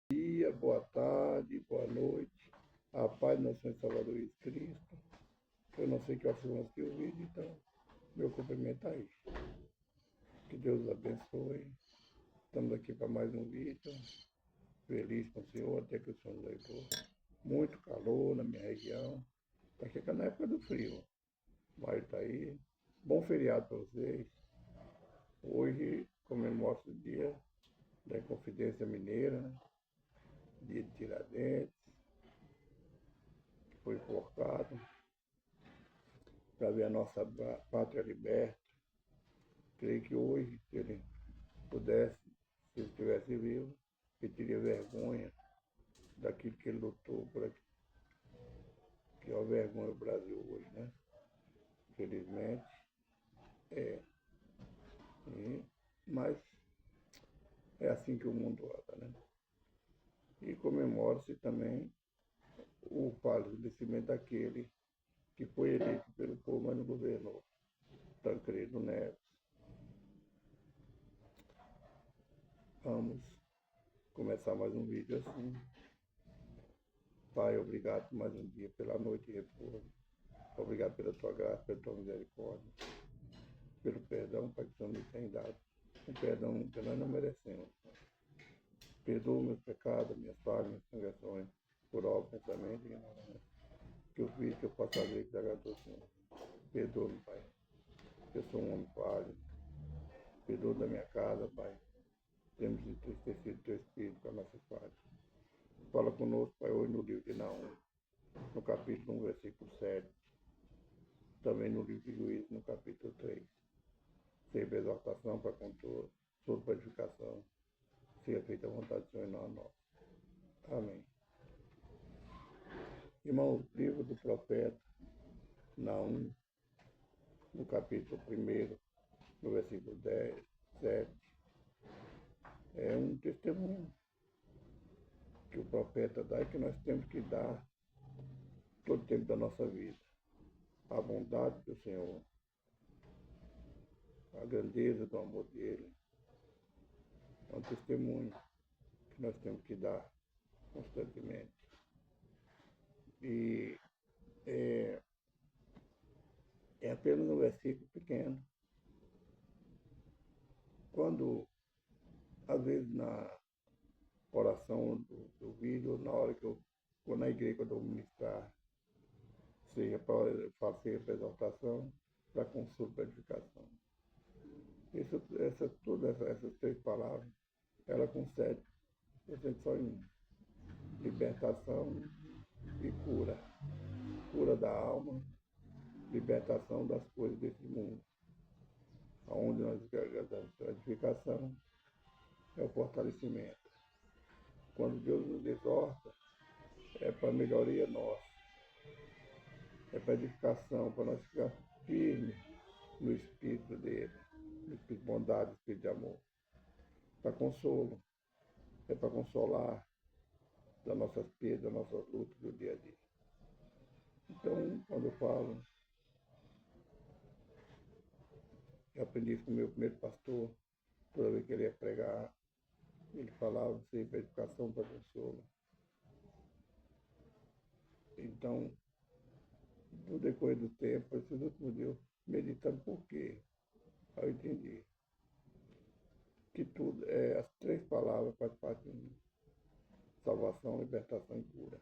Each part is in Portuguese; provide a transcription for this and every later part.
Dia, boa tarde, boa noite. A paz do nosso Senhor e Salvador Jesus Cristo. Eu não sei que horas vocês vão assistir o vídeo, então meu cumprimento aí. Que Deus os abençoe. Estamos aqui para mais um vídeo. Feliz com o Senhor, até que o Senhor nos levou. Muito calor na minha região. Está chegando na época do frio. Mas está aí. Bom feriado para vocês. Hoje comemora o dia da Inconfidência Mineira, né? Dia de Tiradentes, que foi enforcado para ver a nossa pátria liberta. Creio que hoje, se ele pudesse, se ele estivesse vivo, ele teria vergonha daquilo que ele lutou por aqui. Que é a vergonha do Brasil hoje, né? Infelizmente, é. Mas é assim que o mundo anda, né? E comemora-se também o falecimento daquele que foi eleito pelo povo, mas não governou, Tancredo Neves. Vamos começar mais um vídeo assim. Pai, obrigado por mais um dia, pela noite de repouso. Obrigado pela tua graça, pela tua misericórdia, pelo perdão, Pai, que o Senhor nos tem dado. Um perdão que nós não merecemos. Perdoa meus pecados, minhas falhas, minhas transgressões, por obra, pensamento e ignorância. Que eu fiz, que eu possa fazer, que agradou ao Senhor. Perdoa-me, Pai. Eu sou um homem falho. Perdoa da minha casa, Pai. Temos entristecido teu Espírito com as nossas falhas. Fala conosco, Pai, hoje no livro de Naum, no capítulo 1, versículo 7. Também no livro de Juízes, no capítulo 3. Sempre exortação para controle, sobre purificação. Seja feita a vontade do Senhor e não a nossa. Amém. Irmão, o livro do profeta Naum, no capítulo 1, no versículo 10, 7, é um testemunho que o profeta dá e que nós temos que dar todo o tempo da nossa vida. A bondade do Senhor, a grandeza do amor dele, é um testemunho que nós temos que dar constantemente. E é apenas um versículo pequeno. Quando, às vezes, na oração do vídeo, na hora que eu vou na igreja, quando eu ministrar, seja para fazer a exaltação, para consulta, para edificação. Todas essas três palavras, ela concede só em libertação e cura. Cura da alma, libertação das coisas desse mundo. Onde nós garantamos a edificação é o fortalecimento. Quando Deus nos exorta, é para melhoria nossa. É para edificação, para nós ficar firmes no Espírito dele, no Espírito de bondade, no Espírito de amor. Para consolo, é para consolar das nossas perdas, das nossas lutas do dia a dia. Então, quando eu falo, eu aprendi isso com o meu primeiro pastor, toda vez que ele ia pregar, ele falava sempre para educação, para consolo. Então, no decorrer do tempo, esses últimos dias, meditando por quê, aí eu entendi que tudo, as três palavras fazem parte de mim. Salvação, libertação e cura.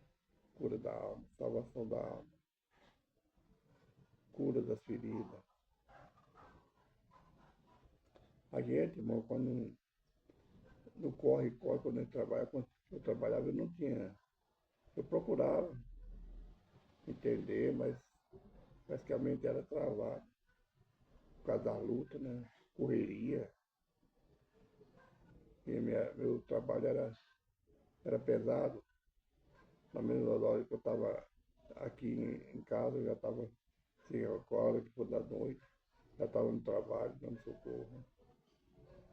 Cura da alma, salvação da alma, cura das feridas. A gente, irmão, quando no corre-corre, quando eu trabalhava, eu não tinha. Eu procurava entender, mas parece que a mente era travada. Por causa da luta, né? Correria. E meu trabalho era pesado. Na mesma hora que eu estava aqui em casa, eu já estava assim, a hora que for da noite, já estava no trabalho, dando socorro.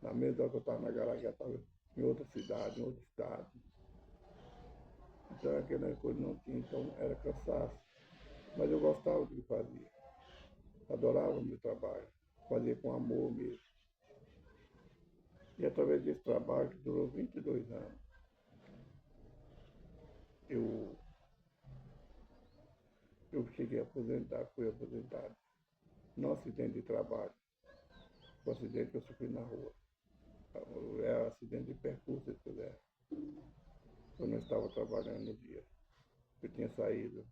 Na mesma hora que eu estava na garagem, já estava em outra cidade, em outro estado. Então aquela coisa não tinha, então era cansaço. Mas eu gostava do que fazia. Adorava o meu trabalho. Fazia com amor mesmo. E através desse trabalho, que durou 22 anos, eu, eu cheguei a aposentar, fui aposentado. Não acidente de trabalho, foi um acidente que eu sofri na rua. É um acidente de percurso, se puder. Eu não estava trabalhando no dia. Eu tinha saído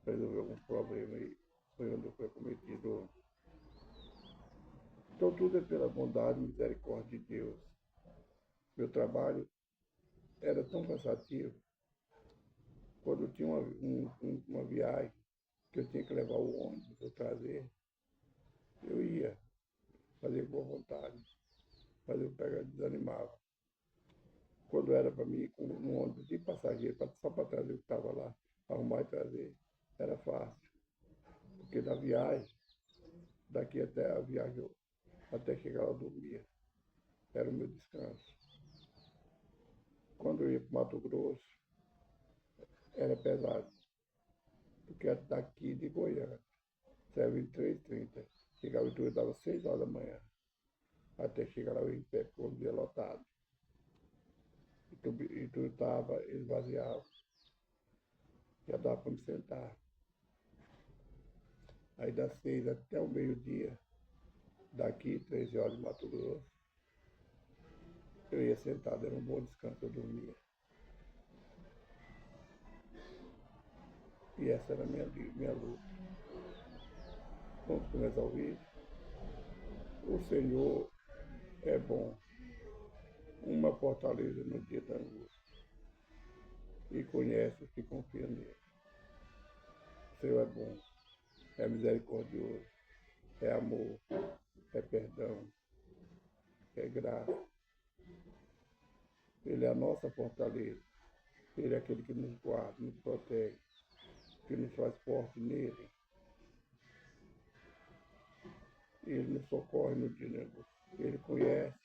para resolver alguns problemas e foi onde eu fui cometido. Então tudo é pela bondade e misericórdia de Deus. Meu trabalho era tão cansativo. Quando eu tinha uma viagem que eu tinha que levar o ônibus para trazer, eu ia fazer boa vontade, mas eu desanimava. Quando era para mim ir com um ônibus de passageiro, só para trazer o que estava lá, arrumar e trazer, era fácil. Porque na viagem, daqui até a viagem, até chegar lá eu dormia. Era o meu descanso. Quando eu ia para o Mato Grosso, era pesado, porque era daqui de Goiânia, saía em 3h30, chegava em tudo, dava 6 horas da manhã, até chegar lá em pé, porque o dia lotado. E tudo estava esvaziado, já dava para me sentar. Aí das 6 até o meio-dia, daqui, 13 horas de Mato Grosso, eu ia sentado, era um bom descanso, eu dormia. E essa era a minha luta. Vamos começar o vídeo. O Senhor é bom, uma fortaleza no dia da angústia, e conhece os que confiam nele. O Senhor é bom, é misericordioso, é amor, é perdão, é graça. Ele é a nossa fortaleza, ele é aquele que nos guarda, nos protege, que nos faz forte nele. Ele nos socorre no dia da angústia. Ele conhece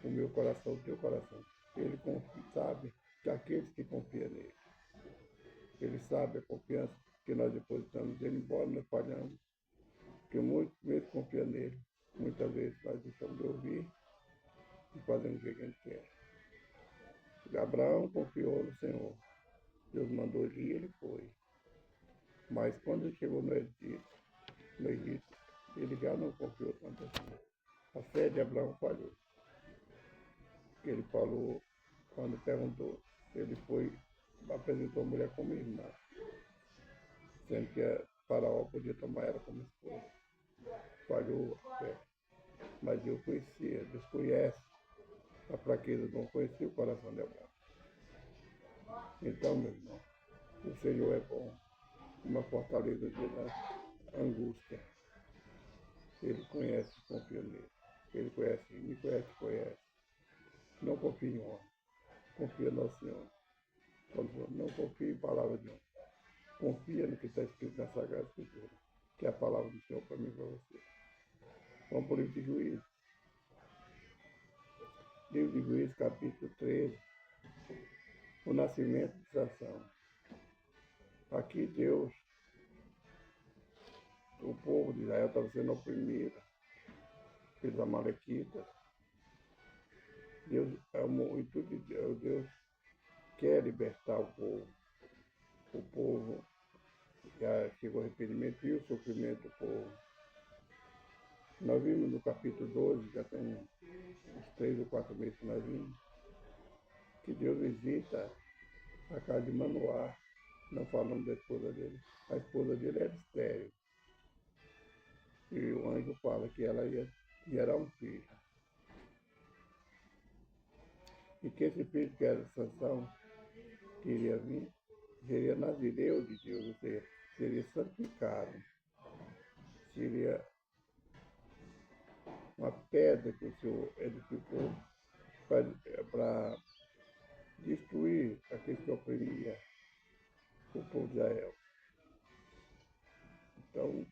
o meu coração, o teu coração. Ele sabe que aqueles que confiam nele, ele sabe a confiança que nós depositamos nele, embora nós falhamos, porque muitos mesmo confiam nele. Muitas vezes nós deixamos de ouvir e fazemos o que a gente quer. Abraão confiou no Senhor. Deus mandou ele ir, ele foi. Mas quando ele chegou no Egito, ele já não confiou tanto assim. A fé de Abraão falhou. Ele falou, quando perguntou, ele foi, apresentou a mulher como irmã, sendo que a Faraó podia tomar ela como esposa. Falhou a fé. Mas Deus conhecia, Deus conhece a fraqueza, não conhecia o coração de Abraão. Então, meu irmão, o Senhor é bom, uma fortaleza de angústia. Ele conhece e confia nele. Ele conhece, me conhece, conhece. Não confie em homem, confia no Senhor. Não confie em palavra de homem. Confia no que está escrito na Sagrada Escritura, que é a palavra do Senhor para mim e para você. Vamos para o livro de Juízes. Livro de Juízes, capítulo 13. O nascimento de Sansão. Aqui Deus, o povo de Israel estava sendo oprimido pelos amalequitas. Deus amou, o intuito de Deus quer libertar o povo. O povo já chegou ao arrependimento e o sofrimento do povo. Nós vimos no capítulo 12, já tem uns 3 ou 4 meses que nós vimos, que Deus visita a casa de Manoá. Não falamos da esposa dele. A esposa dele era estéril. E o anjo fala que ela ia gerar um filho. E que esse filho, que era Sansão, que iria vir, seria nazireu de Deus, ou seja, seria santificado. Seria uma pedra que o Senhor edificou para destruir aqueles que oprimiam o povo de Israel. Então,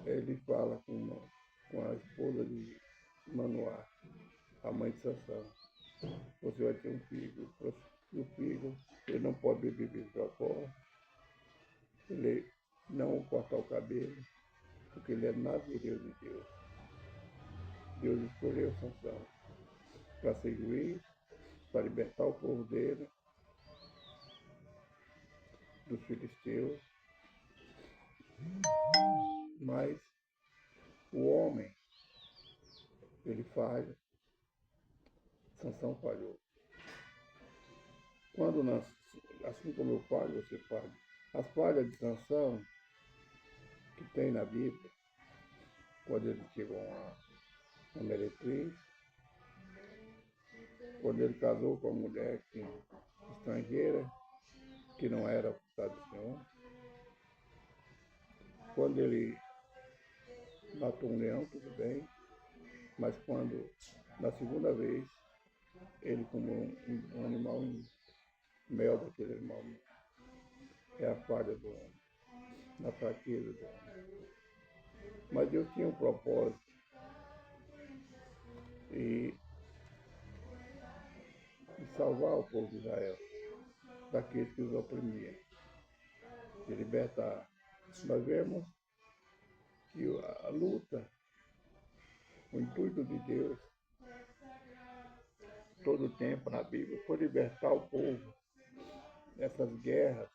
ele fala com a esposa de Manoá, a mãe de Sansão. Você vai ter um filho. E o filho, ele não pode beber bebida forte, ele não cortar o cabelo, porque ele é nazireu de Deus. Deus escolheu Sansão para ser juiz, para libertar o povo dele dos filisteus, mas o homem, ele falha. Sansão falhou. Quando nós, assim como eu falho, você falha. As falhas de Sansão que tem na Bíblia, quando ele chegou a meretriz, quando ele casou com uma mulher estrangeira, que não era vontade do Senhor, quando ele matou um leão, tudo bem, mas quando, na segunda vez, ele comeu um animal mel daquele animal, é a falha do homem, na fraqueza do homem. Mas Deus tinha um propósito de salvar o povo de Israel daqueles que os oprimiam, de libertar. Nós vemos que a luta, o intuito de Deus, todo o tempo na Bíblia, foi libertar o povo dessas guerras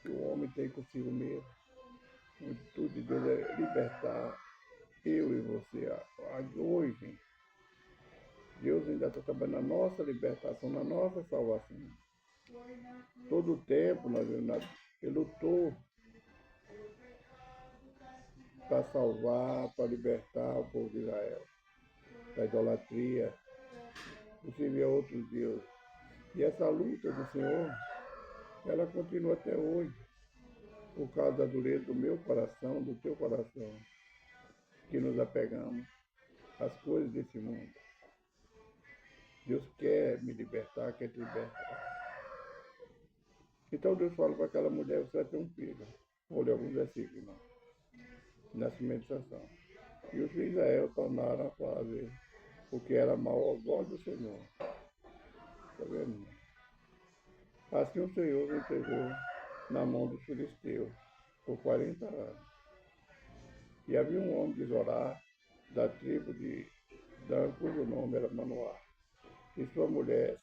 que o homem tem consigo mesmo. O intuito de Deus é libertar eu e você. Hoje, Deus ainda está trabalhando na nossa libertação, na nossa salvação. Todo o tempo ele lutou para salvar, para libertar o povo de Israel da idolatria, de servir a outros deuses. E essa luta do Senhor, ela continua até hoje, por causa da dureza do meu coração, do teu coração, que nos apegamos às coisas desse mundo. Deus quer me libertar, quer te libertar. Então Deus fala para aquela mulher, você vai ter um filho. Vou ler alguns versículos, não. Nascimento de Sansão. E os filhos de Israel tornaram a fazer o que era mal aos olhos do Senhor. Está vendo? Assim o Senhor o entregou na mão dos filisteus por 40 anos. E havia um homem de Zorá, da tribo de Dan, cujo nome era Manoá. E sua mulher,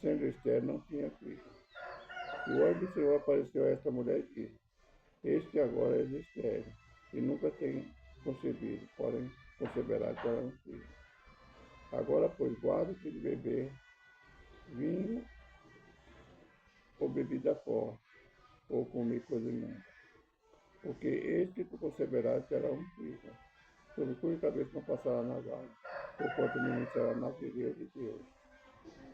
sendo Esther, não tinha filho. E o anjo do Senhor apareceu a esta mulher e disse: Este agora é estéril, e nunca tem concebido, porém conceberá e terá um filho. Agora, pois, guarda-te de beber vinho ou bebida forte, ou comer coisa imunda. Porque este que tu conceberás terá um filho, sobre cuja cabeça não passará navalha, porquanto o menino será nazireu de Deus,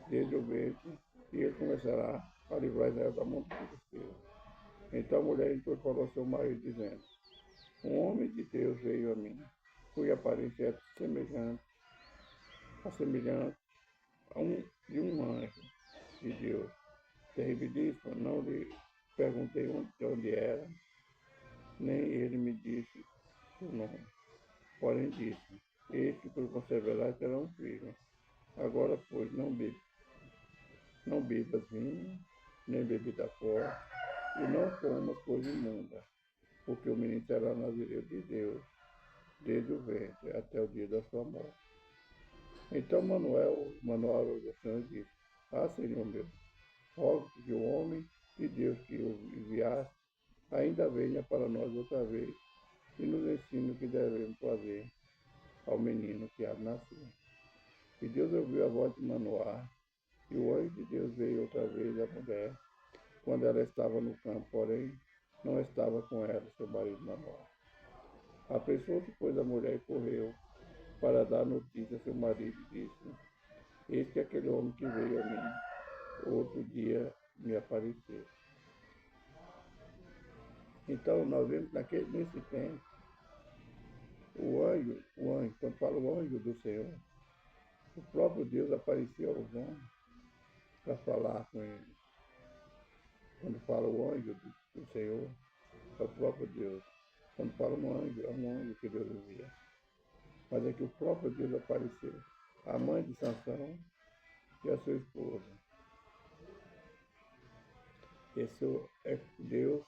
desde o ventre, e ele começará a livrar Israel da mão dos filisteus. Então a mulher entrou e falou ao seu marido, dizendo: Um homem de Deus veio a mim, cuja aparência é semelhante de um anjo de Deus. Terrível, não lhe perguntei onde era, nem ele me disse o nome. Porém disse: Este que conceberá terá um filho. Agora, pois, não bebas vinho, nem bebida forte, e não comas coisa imunda, porque o menino será nazireu de Deus, desde o ventre até o dia da sua morte. Então Manoel orou ao Senhor e disse: Senhor meu, rogo que o homem de Deus que o enviaste ainda venha para nós outra vez e nos ensine o que devemos fazer ao menino que há de nascer. E Deus ouviu a voz de Manoá, e o anjo de Deus veio outra vez à mulher, quando ela estava no campo, porém não estava com ela seu marido Manoá. Apressou-se, pois, a mulher e correu para dar notícia a seu marido e disse: Eis que aquele homem que veio a mim, outro dia me apareceu. Então, nós vemos nesse tempo, quando fala o anjo do Senhor, o próprio Deus apareceu aos homens para falar com eles. Quando fala o anjo do Senhor, é o próprio Deus. Quando fala é um anjo que Deus envia. Mas é que o próprio Deus apareceu. A mãe de Sansão e a sua esposa. Esse é Deus,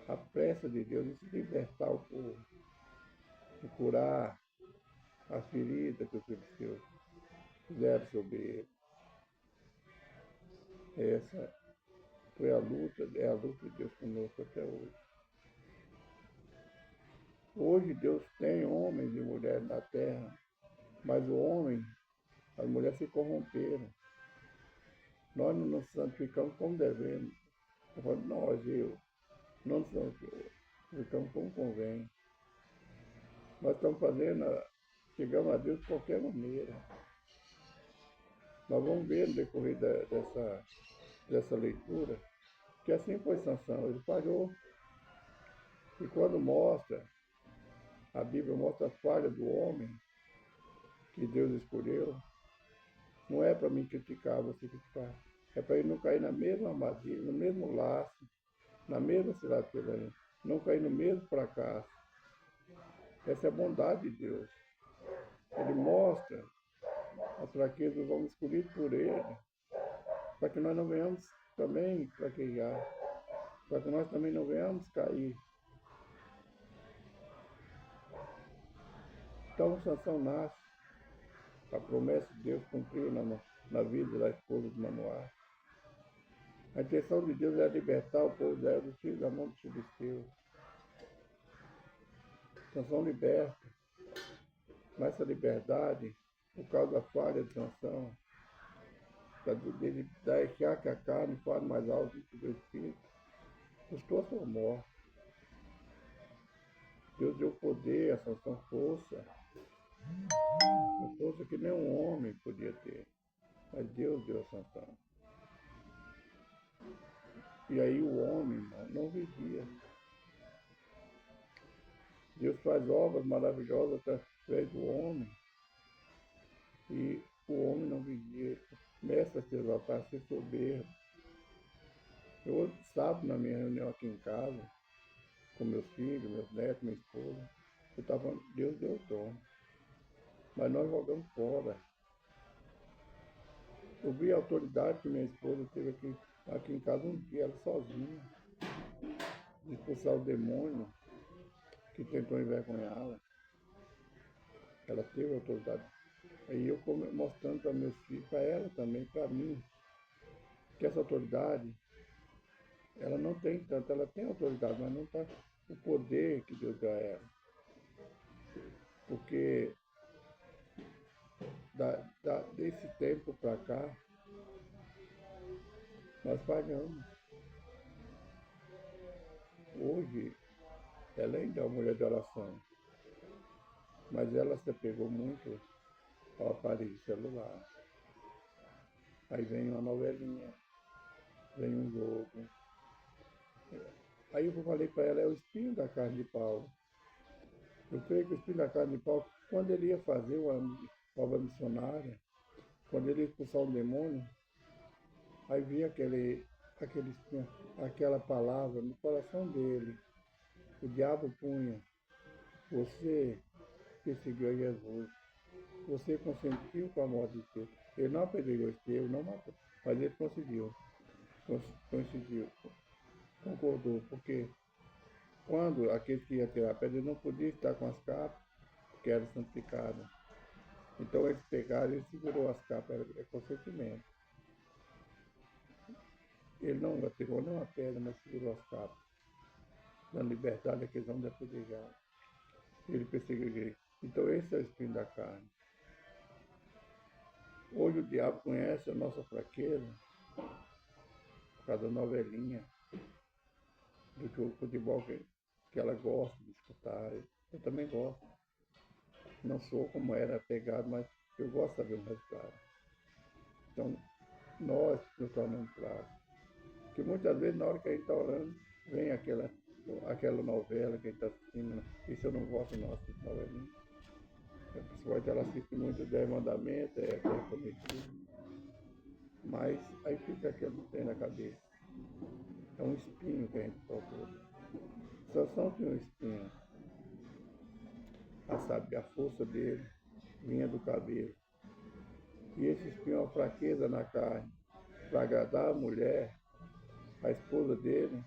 a pressa de Deus em se libertar o povo, de curar as feridas que os filisteus fizeram sobre ele. Essa Foi a luta, é a luta de Deus conosco até hoje. Hoje Deus tem homens e mulheres na terra, mas o homem, as mulheres se corromperam. Nós não nos santificamos como devemos. Eu não nos santificamos como convém. Nós estamos chegamos a Deus de qualquer maneira. Nós vamos ver no decorrer dessa leitura que assim foi Sansão, ele falhou. E quando a Bíblia mostra a falha do homem que Deus escolheu, não é para me criticar, você criticar, é para ele não cair na mesma armadilha, no mesmo laço, na mesma cilada, não cair no mesmo fracasso. Essa é a bondade de Deus. Ele mostra a fraqueza dos homens escolhidos por ele, para que nós não venhamos também fraquejar, para que nós também não venhamos cair. Então, Sansão nasce, a promessa de Deus cumpriu na vida da esposa de Manoá. A intenção de Deus é libertar o povo dela dos filhos da mão dos filisteus. Sansão liberta, mas essa liberdade, por causa da falha de Sansão, dele deixar que a carne fale mais alto do que o espírito, custou a sua morte. Deus deu poder a Sansão, força que nenhum homem podia ter, mas Deus deu a Sansão. E aí o homem não vigia. Deus faz obras maravilhosas através do homem, e o homem não vigia. Começa a se exaltar, a ser soberbo. Eu, sábado, na minha reunião aqui em casa, com meus filhos, meus netos, minha esposa, eu estava falando, Deus deu o trono, mas nós jogamos fora. Eu vi a autoridade que minha esposa teve aqui em casa um dia, ela sozinha, de expulsar o demônio que tentou envergonhá-la. Ela teve autoridade. Aí eu mostrando para meus filhos, para ela também, para mim, que essa autoridade, ela não tem tanto, ela tem autoridade, mas não está o poder que Deus dá a ela. Porque desse tempo para cá, nós falhamos. Hoje, ela ainda é uma mulher de oração, mas ela se apegou muito ao aparelho celular. Aí vem uma novelinha, vem um jogo. Aí eu falei para ela, é o espinho da carne de Paulo. Eu creio que o espinho da carne de Paulo, quando ele ia fazer uma obra missionária, quando ele ia expulsar um demônio, aí via aquele espinho, aquela palavra no coração dele. O diabo punha, você perseguiu a Jesus, você consentiu com a morte de Deus. Ele não apedrejou Estevão, não matou, mas ele conseguiu, concordou, porque quando aquele que ia tirar a pedra, ele não podia estar com as capas, que eram santificadas. Então eles pegaram, ele segurou as capas, é consentimento. Ele não atirou nem uma pedra, mas segurou as capas, dando liberdade àqueles homens apedrejados. Ele perseguiu a igreja. Então esse é o espinho da carne. Hoje o diabo conhece a nossa fraqueza por causa da novelinha, do jogo de futebol que ela gosta de escutar. Eu também gosto. Não sou como era pegado, mas eu gosto de saber um resultado. Então, nós nos tornamos fracos. Porque muitas vezes, na hora que a gente está orando, vem aquela novela que a gente está assistindo. Isso eu não gosto, não, assistir novelinha. A pessoa ela assiste muito 10 mandamentos, é prometido. Mas aí fica aquele trem na cabeça. É um espinho que a gente procura. Sansão tinha um espinho. A força dele vinha do cabelo. E esse espinho é uma fraqueza na carne. Para agradar a mulher, a esposa dele,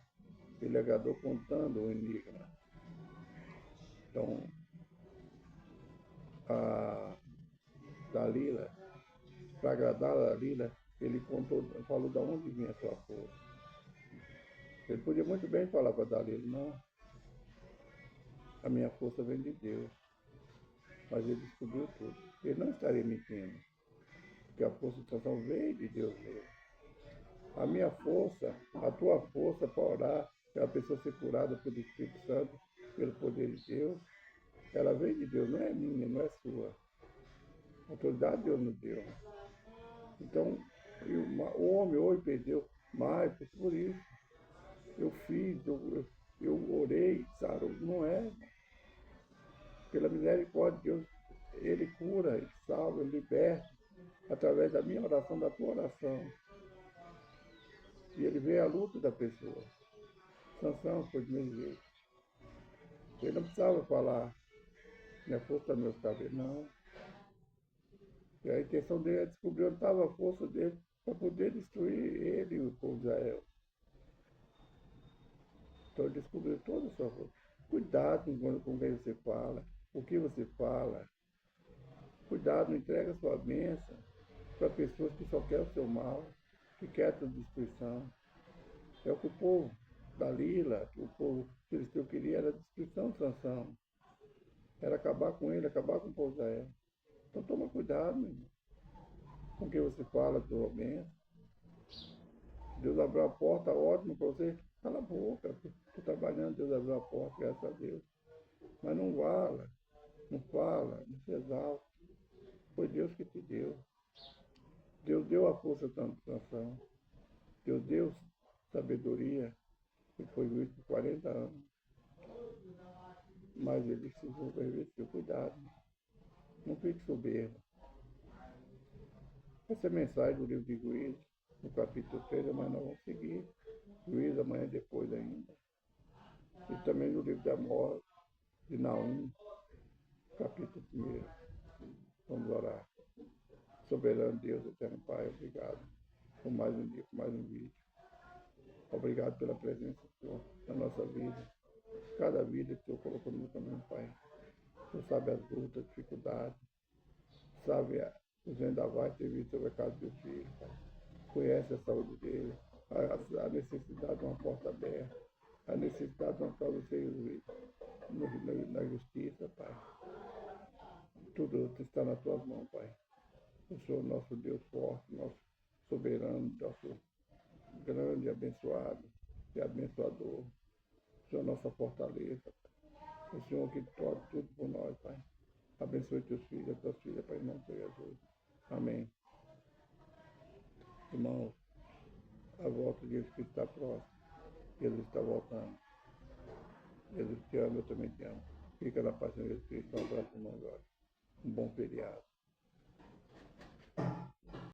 ele agradou contando o enigma. Então, a Dalila, para agradar a Dalila, ele falou de onde vinha a sua força. Ele podia muito bem falar para Dalila, não, a minha força vem de Deus. Mas ele descobriu tudo. Ele não estaria mentindo, porque a força de salvação veio de Deus mesmo. A minha força, a tua força para orar, para a pessoa ser curada pelo Espírito Santo, pelo poder de Deus, ela vem de Deus, não é minha, não é sua. A autoridade Deus nos deu. Então, o homem hoje perdeu mais por isso. Eu fiz, eu orei, sarou. Não é. Pela misericórdia de Deus, Ele cura, Ele salva, Ele liberta, através da minha oração, da tua oração. E Ele vê a luta da pessoa. Sansão foi do mesmo jeito. Ele não precisava falar, minha força está nos meus cabelos, não. E a intenção dele é descobrir onde estava a força dele para poder destruir ele e o povo de Israel. Então ele descobriu toda a sua força. Cuidado com quem você fala, o que você fala. Cuidado, não entrega a sua bênção para pessoas que só querem o seu mal, que querem a sua destruição. É o que o povo Dalila, o povo filisteu queria, era a destruição de Sansão. Era acabar com ele, acabar com o povo de Israel. Então toma cuidado, meu irmão, com quem você fala, sua bênção. Deus abriu a porta, ótimo para você. Cala a boca, estou trabalhando, Deus abriu a porta, graças a Deus. Mas não fala, não se exalta. Foi Deus que te deu. Deus deu a força da Sansão. Deus deu sabedoria, que foi juiz por 40 anos. Mas ele se revestiu. Cuidado, não fique soberbo. Essa é a mensagem do livro de Juízes, no capítulo 3, mas nós vamos seguir. Juízes amanhã depois ainda. E também no livro da morte, de Naum, capítulo 1. Vamos orar. Soberano Deus, eterno Pai, obrigado por mais um dia, por mais um vídeo. Obrigado pela presença Senhor na nossa vida. Cada vida que o Senhor colocou no caminho, Pai. O Senhor sabe as lutas, as dificuldades, sabe os vendavais ter visto sobre a casa do filho, Pai. Conhece a saúde dele, a necessidade de uma porta aberta, a necessidade de uma causa ser na justiça, Pai. Tudo está nas tuas mãos, Pai. O Senhor, nosso Deus forte, nosso soberano, nosso grande abençoado e abençoador. O Senhor, nossa fortaleza, Pai. O Senhor que torna tudo por nós, Pai. Abençoe teus filhos, tuas filhas, Pai, em nome de Jesus. Amém. Irmãos, a volta de Jesus Cristo está próxima. Jesus está voltando. Jesus te ama, eu também te amo. Fica na paz de Jesus Cristo. Um abraço, irmão, agora. Um bom feriado.